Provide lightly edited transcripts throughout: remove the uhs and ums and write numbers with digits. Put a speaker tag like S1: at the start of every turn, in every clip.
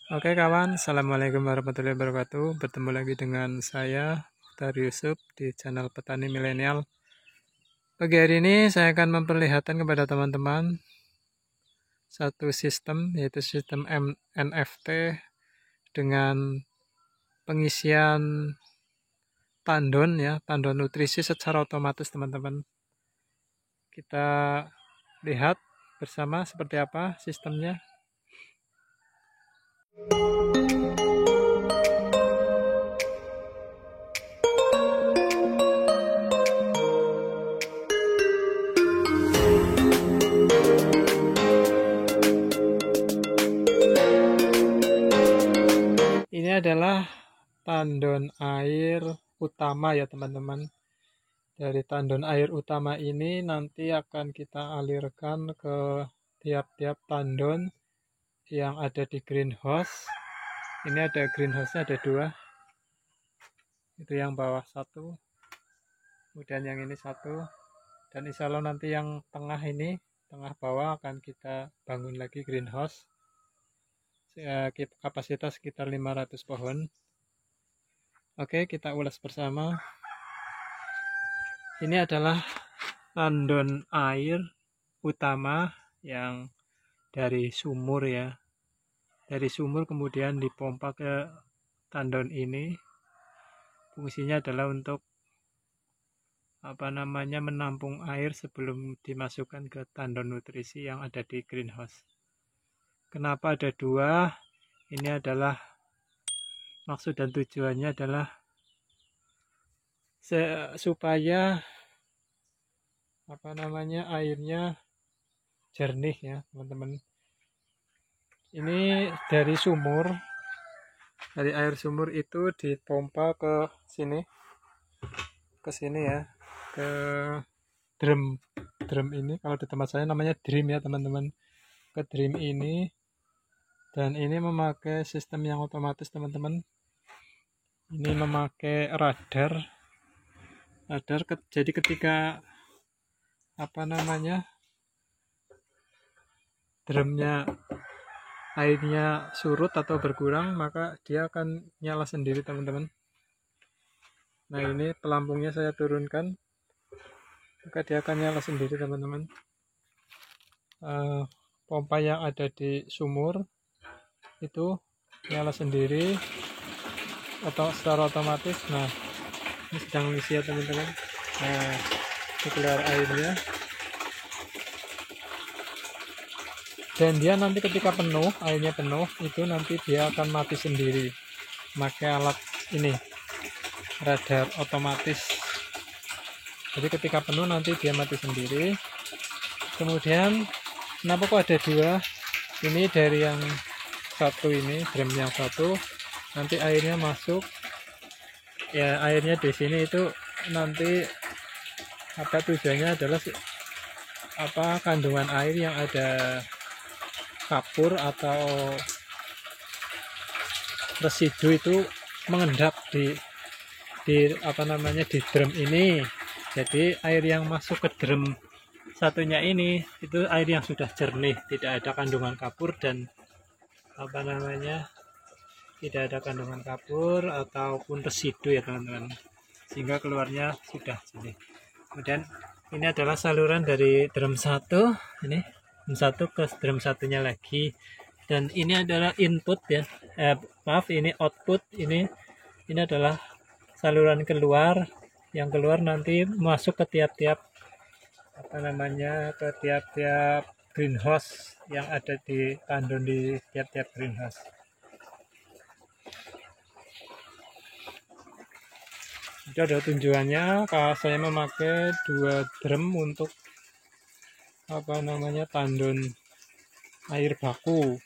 S1: Oke kawan, Assalamualaikum warahmatullahi wabarakatuh. Bertemu lagi dengan saya, Mukhtar Yusuf, di channel Petani Milenial. Pagi hari ini saya akan memperlihatkan kepada teman-teman satu sistem, yaitu sistem NFT dengan pengisian tandon ya, tandon nutrisi secara otomatis teman-teman. Kita lihat bersama seperti apa sistemnya. Ini adalah tandon air utama ya teman-teman. Dari tandon air utama ini nanti akan kita alirkan ke tiap-tiap tandon yang ada di greenhouse. Ini ada greenhouse-nya ada 2. Itu yang bawah 1, kemudian yang ini 1. Dan insya Allah nanti yang tengah ini, tengah bawah akan kita bangun lagi greenhouse. Kapasitas sekitar 500 pohon. Oke, kita ulas bersama. Ini adalah tandon air utama yang dari sumur ya. Dari sumur kemudian dipompa ke tandon ini. Fungsinya adalah untuk menampung air sebelum dimasukkan ke tandon nutrisi yang ada di greenhouse. Kenapa ada 2? Ini adalah maksud dan tujuannya adalah supaya airnya jernih ya teman-teman. Ini dari sumur, dari air sumur itu dipompa ke sini ya, ke drum ini. Kalau di tempat saya namanya drum ya teman-teman, ke drum ini. Dan ini memakai sistem yang otomatis teman-teman. Ini memakai radar. Jadi ketika drumnya airnya surut atau berkurang, maka dia akan nyala sendiri teman-teman. Nah ini pelampungnya saya turunkan, maka dia akan nyala sendiri teman-teman. Pompa yang ada di sumur itu nyala sendiri atau secara otomatis. Nah ini sedang mengisi ya teman-teman. Nah ini keluar airnya, dan dia nanti ketika penuh, airnya penuh, itu nanti dia akan mati sendiri. Pakai alat ini, radar otomatis. Jadi ketika penuh nanti dia mati sendiri. Kemudian kenapa kok ada 2? Ini dari yang satu, ini drum yang satu, nanti airnya masuk ya. Airnya di sini itu nanti tujuannya adalah kandungan air yang ada kapur atau residu itu mengendap di drum ini. Jadi air yang masuk ke drum satunya ini itu air yang sudah jernih, tidak ada kandungan kapur dan tidak ada kandungan kapur ataupun residu ya teman-teman, sehingga keluarnya sudah jernih. Kemudian ini adalah saluran dari drum 1, ini drum 1 ke drum satunya lagi, dan ini adalah input ya, ini output. Ini adalah saluran keluar, yang keluar nanti masuk ke tiap-tiap greenhouse yang ada di tandon di tiap-tiap greenhouse. Itu ada tujuannya. Kalau saya memakai 2 drum untuk tandon air baku.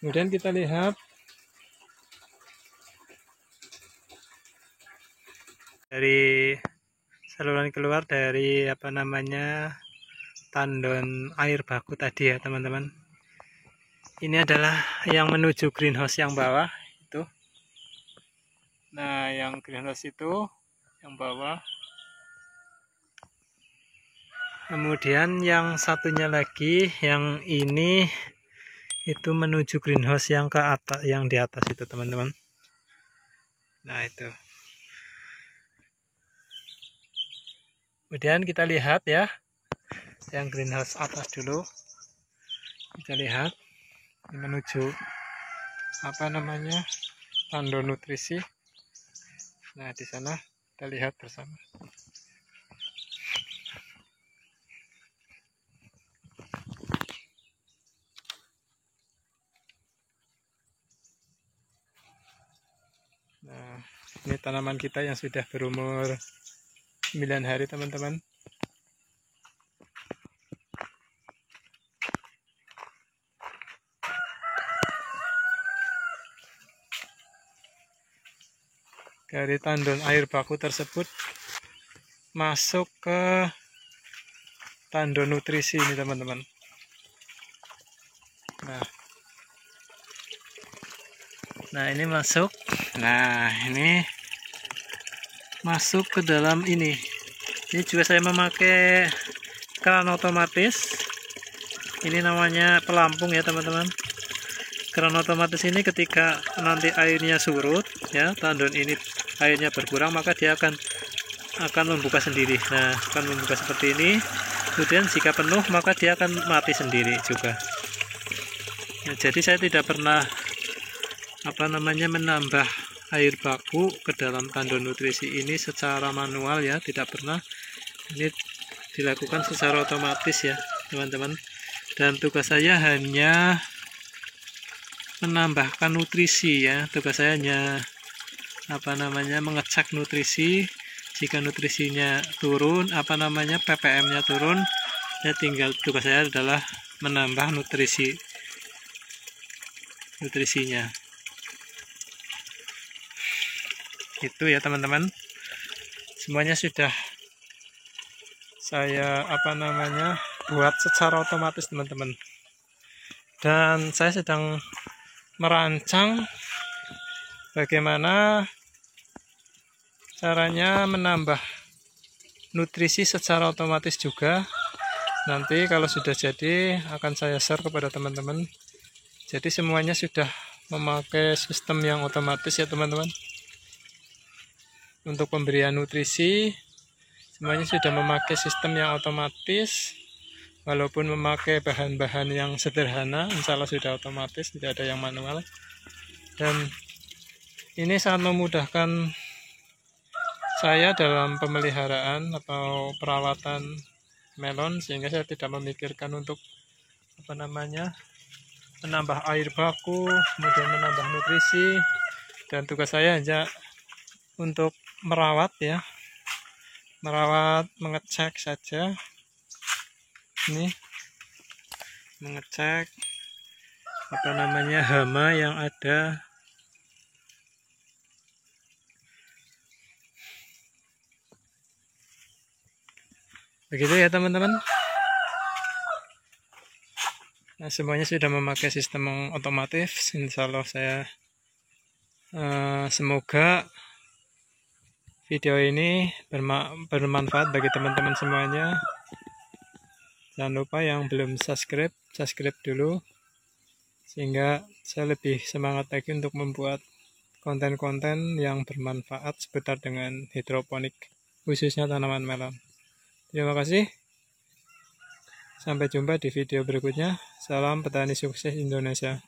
S1: Kemudian kita lihat dari saluran keluar dari tandon air baku tadi ya teman-teman. Ini adalah yang menuju greenhouse yang bawah itu. Nah yang greenhouse itu yang bawah, Kemudian yang satunya lagi, yang ini itu menuju greenhouse yang ke atas, yang di atas itu teman-teman. Nah itu. Kemudian kita lihat ya, yang greenhouse atas dulu. Kita lihat menuju apa namanya, tandon nutrisi. Nah di sana kita lihat bersama. Nah, ini tanaman kita yang sudah berumur 9 hari teman-teman. Dari tandon air baku tersebut masuk ke tandon nutrisi ini teman-teman. Nah ini masuk. Nah ini masuk ke dalam ini. Ini juga saya memakai keran otomatis. Ini namanya pelampung ya teman-teman. Keran otomatis ini ketika nanti airnya surut ya, tandon ini airnya berkurang, maka dia akan membuka sendiri. Nah akan membuka seperti ini. Kemudian jika penuh maka dia akan mati sendiri juga. Nah, jadi saya tidak pernah menambah air baku ke dalam tandon nutrisi ini secara manual ya, tidak pernah. Ini dilakukan secara otomatis ya teman-teman, dan tugas saya hanya menambahkan nutrisi ya. Tugas saya hanya mengecek nutrisi. Jika nutrisinya turun, ppm-nya turun, ya tinggal tugas saya adalah menambah nutrisinya. Itu ya teman-teman, semuanya sudah saya buat secara otomatis teman-teman, dan saya sedang merancang bagaimana caranya menambah nutrisi secara otomatis juga. Nanti kalau sudah jadi akan saya share kepada teman-teman. Jadi semuanya sudah memakai sistem yang otomatis ya teman-teman. Untuk pemberian nutrisi semuanya sudah memakai sistem yang otomatis, walaupun memakai bahan-bahan yang sederhana, insya Allah sudah otomatis, tidak ada yang manual. Dan ini sangat memudahkan saya dalam pemeliharaan atau perawatan melon, sehingga saya tidak memikirkan untuk menambah air baku, kemudian menambah nutrisi. Dan tugas saya hanya untuk merawat ya, mengecek saja. Ini mengecek hama yang ada. Begitu ya teman-teman. Nah, semuanya sudah memakai sistem otomatis. Insya Allah saya semoga video ini bermanfaat bagi teman-teman semuanya. Jangan lupa yang belum subscribe dulu, sehingga saya lebih semangat lagi untuk membuat konten-konten yang bermanfaat seputar dengan hidroponik, khususnya tanaman melon. Terima kasih. Sampai jumpa di video berikutnya. Salam petani sukses Indonesia.